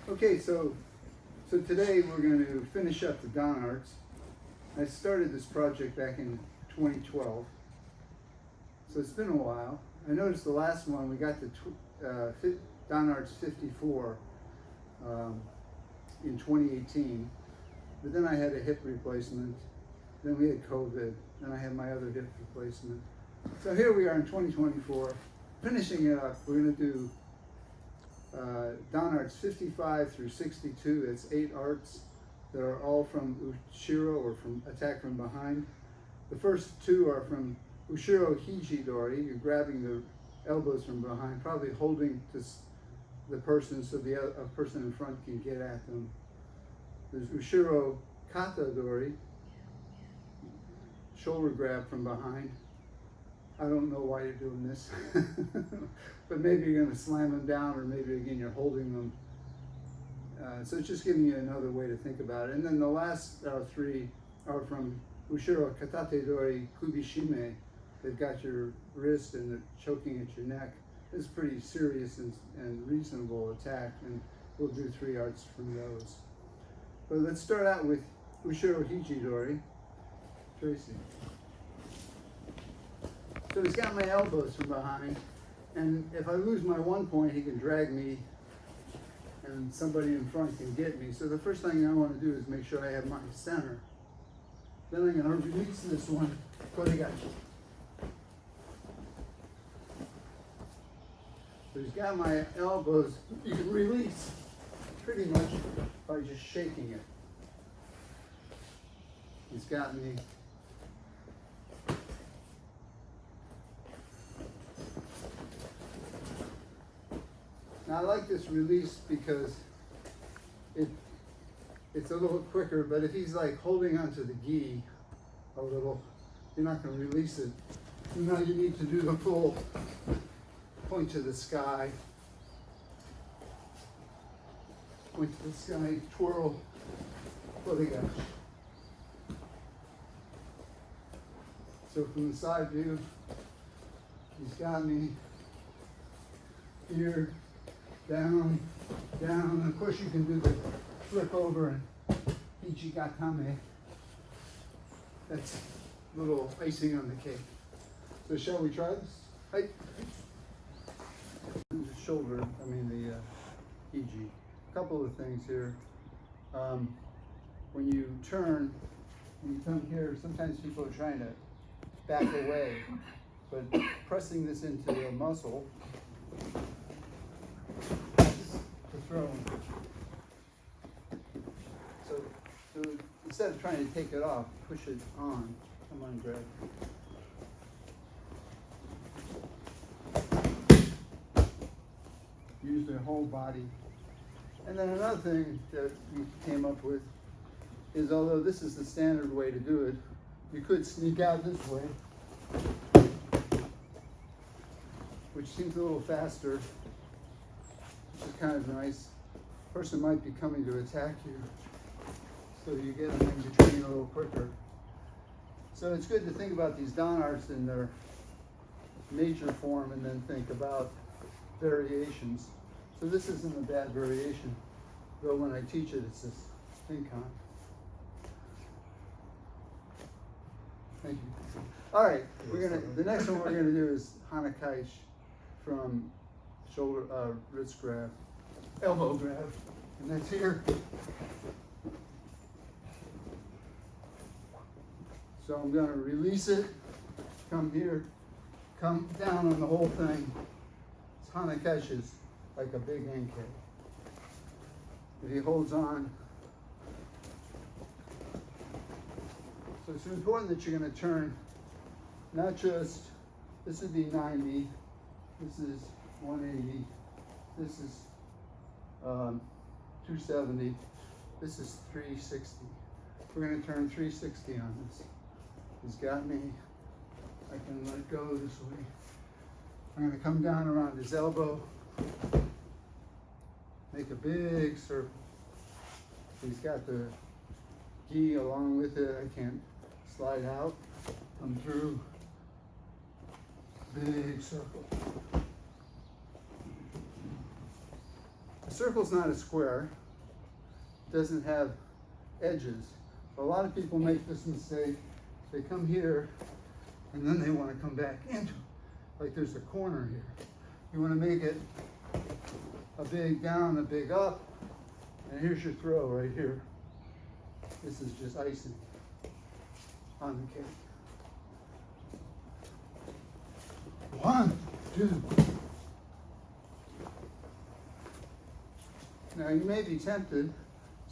Okay, so today we're going to finish up the Don Arts. I started this project back in 2012, so it's been a while. I noticed the last one we got to Don Arts 54 in 2018, but then I had a hip replacement, then we had COVID, then I had my other hip replacement. So here we are in 2024, finishing it up. We're going to do Don Arts 55 through 62. That's 8 arts that are all from Ushiro, or from attack from behind. The first 2 are from Ushiro Hijidori. You're grabbing the elbows from behind, probably holding to the person so the person in front can get at them. There's Ushiro Katadori, shoulder grab from behind. I don't know why you're doing this, but maybe you're going to slam them down, or maybe again you're holding them. So it's just giving you another way to think about it. And then the last 3 are from Ushiro Katate Dori Kubishime. They've got your wrist and they're choking at your neck. It's a pretty serious and reasonable attack, and we'll do 3 arts from those. But let's start out with Ushiro Hijidori. Tracy. So he's got my elbows from behind, and if I lose my 1 point, he can drag me, and somebody in front can get me. So the first thing I want to do is make sure I have my center. Then I'm going to release this one. Koregachi. So he's got my elbows. You can release pretty much by just shaking it. He's got me. Now I like this release because it's a little quicker, but if he's like holding onto the gi a little, you're not going to release it. So now you need to do the full point to the sky. Point to the sky, twirl, koregachi. So from the side view, he's got me here. Down, down, and of course you can do the flip over and Ichigatame. That's a little icing on the cake. So shall we try this? Hi. The shoulder, the Iji. A couple of things here. When you turn, when you come here, sometimes people are trying to back away, but pressing this into the muscle, throw. So instead of trying to take it off, push it on. Come on, Greg. Use their whole body. And then another thing that we came up with is, although this is the standard way to do it, you could sneak out this way, which seems a little faster. Which is kind of nice. Person might be coming to attack you, so you get them in between a little quicker. So it's good to think about these Don Arts in their major form, and then think about variations. So this isn't a bad variation, though when I teach it, it's this Seidokan. Thank you. All right, the next one we're gonna do is Hanakaishi from shoulder, wrist grab, elbow grab, and that's here. So I'm going to release it, come here, come down on the whole thing. It's Hanakaishi, like a big Enke. If he holds on. So it's important that you're going to turn, not just, this would be 90, this is 180, this is 270, this is 360. We're going to turn 360 on this. He's got me. I can let go this way. I'm going to come down around his elbow, make a big circle. He's got the gi along with it. I can't slide out, come through, big circle. A circle's not a square. doesn't have edges. A lot of people make this mistake. They come here and then they want to come back into, like there's a corner here. You want to make it a big down, a big up, and here's your throw right here. This is just icing on the cake. 1, 2. Now you may be tempted,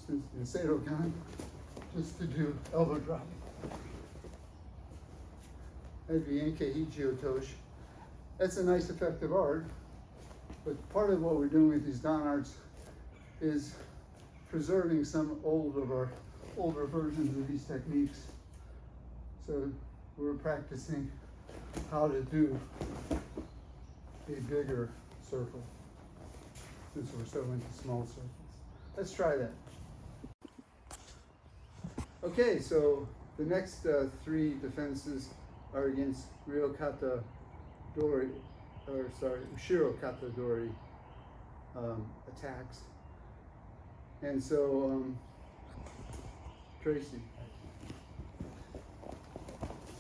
since in Seidokan, just to do elbow dropping. That'd be Enke-Hiji-Otoshi. That's a nice effective art, but part of what we're doing with these Dan arts is preserving some older versions of these techniques. So we're practicing how to do a bigger circle, since we're so into small circles. Let's try that. Okay, so the next 3 defenses are against Ushiro Kata Dori attacks. And so, Tracy.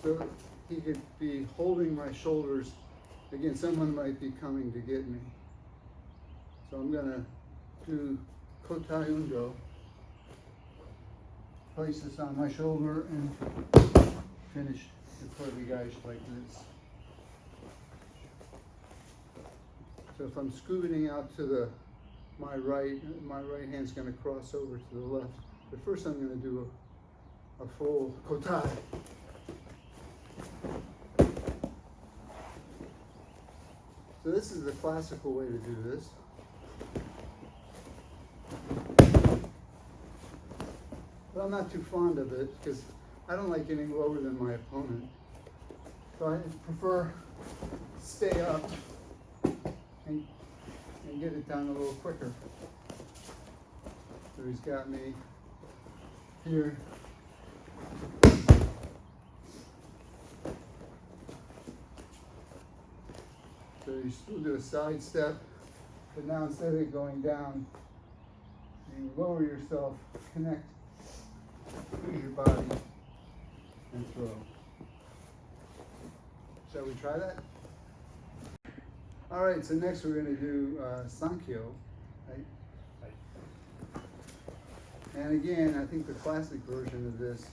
So he could be holding my shoulders. Again, someone might be coming to get me. So I'm gonna do Kotai Undo. Place this on my shoulder and finish the Kodigaishi like this. So if I'm scooting out to my right hand's going to cross over to the left. But first I'm going to do a full kotai. So this is the classical way to do this. But I'm not too fond of it because I don't like getting lower than my opponent. So I prefer stay up and get it down a little quicker. So he's got me here. So you still do a side step, but now instead of going down, you lower yourself, connect to your body, and throw. Shall we try that? All right, so next we're going to do Sankyo, right? And again, I think the classic version of this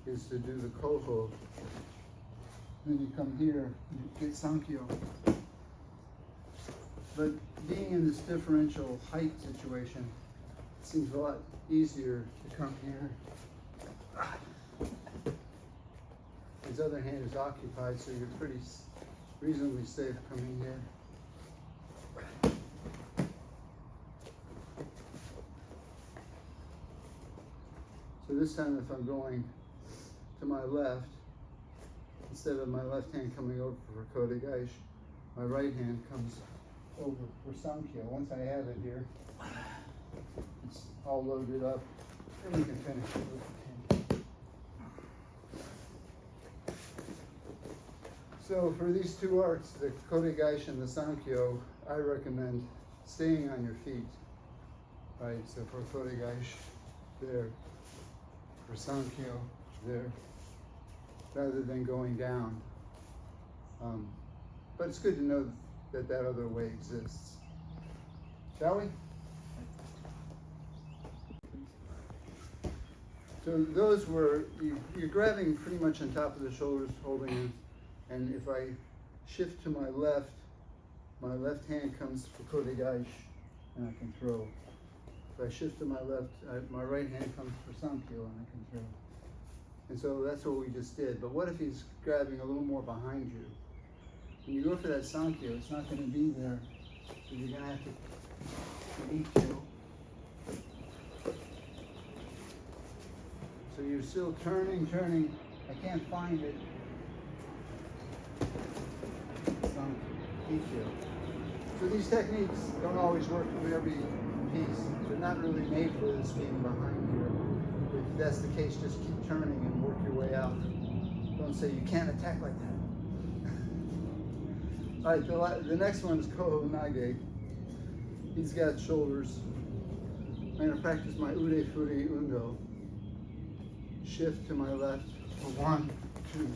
is to do the Koho. Then you come here, you get Sankyo. But being in this differential height situation, it seems a lot easier to come here. His other hand is occupied, so you're pretty reasonably safe coming here. So this time if I'm going to my left, instead of my left hand coming over for Kodigaishi, my right hand comes over for Sankyo. Once I have it here, it's all loaded up, and we can finish it with the hand. So for these two arts, the Kodigaishi and the Sankyo, I recommend staying on your feet, right? So for Kodigaishi, there. For Sankyo, there. Rather than going down. But it's good to know that that other way exists. Shall we? So those were, you're grabbing pretty much on top of the shoulders, holding it. And if I shift to my left hand comes for Kodigaishi, and I can throw. If I shift to my left, my right hand comes for Sankyo, and I can throw. And so that's what we just did. But what if he's grabbing a little more behind you? When you go for that Sankyo, it's not going to be there. So you're going to have to Ichio. So you're still turning. I can't find it. So these techniques don't always work for every piece. They're not really made for this being behind here. If that's the case, just keep turning and work your way out. Don't say you can't attack like that. All right, the next one is Koho Nage. He's got shoulders I'm going to practice my Ude Furi Undo. Shift to my left for 1, 2.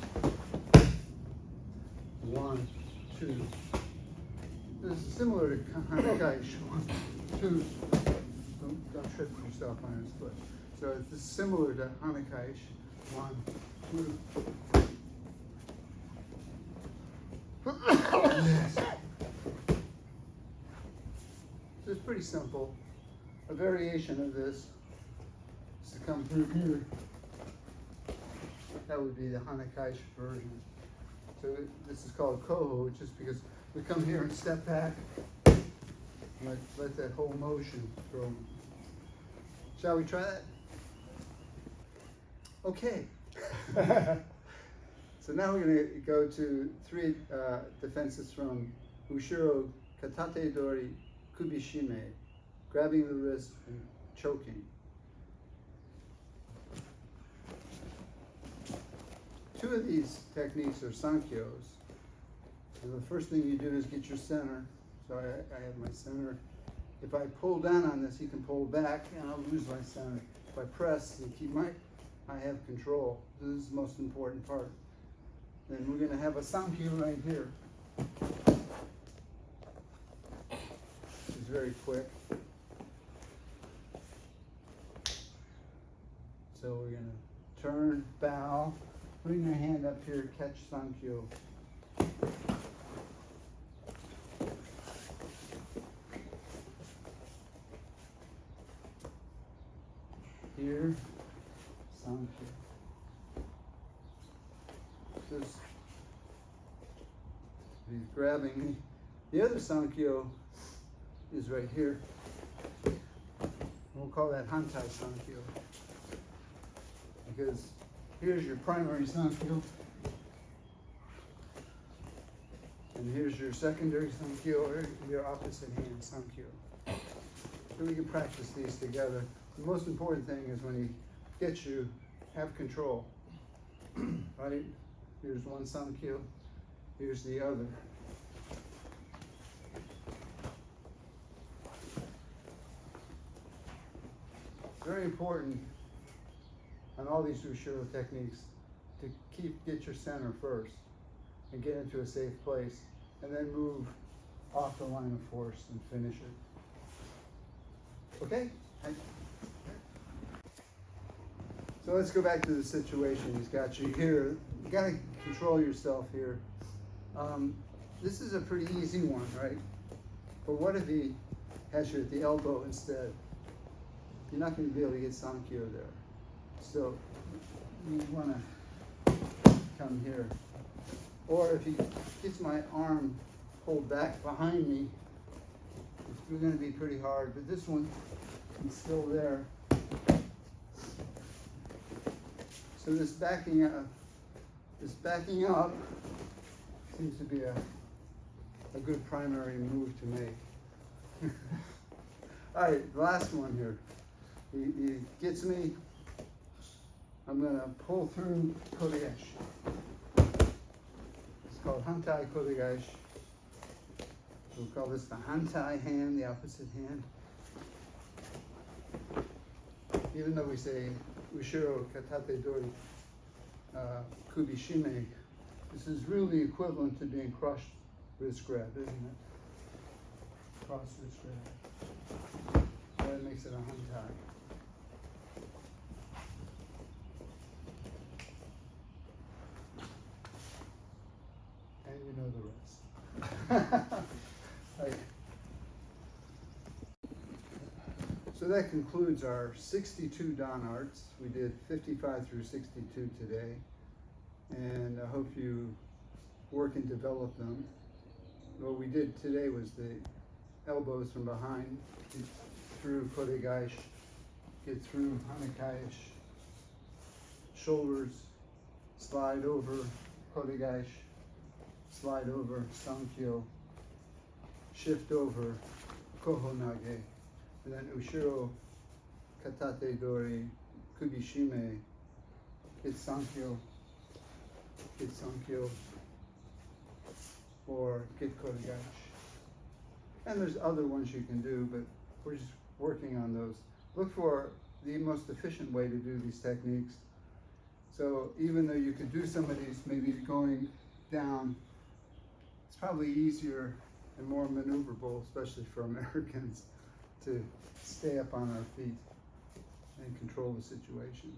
1, 2. This is similar to Hanakaish. 1, 2. Don't trip yourself on this foot. So it's similar to Hanakaish. 1, 2. Yes. So it's pretty simple. A variation of this is to come through here. That would be the Hanakaish version. So this is called Koho, just because we come here and step back and let that whole motion go. Shall we try that? Okay. So now we're going to go to 3 defenses from Ushiro Katate Dori Kubishime, grabbing the wrist and choking. 2 of these techniques are Sankyos. And the first thing you do is get your center. So I have my center. If I pull down on this, you can pull back and I'll lose my center. If I press and keep I have control. This is the most important part. Then we're going to have a Sankyo right here. It's very quick. So we're going to turn, bow, bring your hand up here, catch Sankyo. Here, Sankyo. He's grabbing me. The other Sankyo is right here. We'll call that Hantai Sankyo. Because here's your primary Sankyo. And here's your secondary Sankyo, or your opposite hand Sankyo. So we can practice these together. The most important thing is when he gets you, have control. Right? Here's one Sankyo, here's the other. Very important on all these Ushiro techniques to get your center first and get into a safe place and then move off the line of force and finish it. Okay? So let's go back to the situation. He's got you here. You got to control yourself here. This is a pretty easy one, right? But what if he has you at the elbow instead? You're not going to be able to get Sankyo there. So you want to come here. Or if he gets my arm pulled back behind me, it's going to be pretty hard. But this one is still there. So this backing up seems to be a good primary move to make. All right, the last one here. He gets me. I'm going to pull through Kodegash. It's called Hantai Kodegash. We'll call this the Hantai hand, the opposite hand. Even though we say Ushiro Katate Dori Kubishime, this is really equivalent to being crushed wrist grab, isn't it? Cross wrist grab. That makes it a Hantai. And you know the rest. Right. So that concludes our 62 Dan Arts. We did 55 through 62 today. And I hope you work and develop them. What we did today was the elbows from behind, get through Kodegash, get through Hanakaish, shoulders, slide over Kodegash, slide over Sankyo, shift over Koho Nage, and then Ushiro Katate Dori Kubishime, get Sankyo, or get Kodegash. And there's other ones you can do, but we're just working on those. look for the most efficient way to do these techniques. So even though you could do some of these maybe going down, it's probably easier and more maneuverable, especially for Americans, to stay up on our feet and control the situation.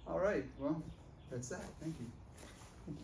All right, well, that's that. Thank you.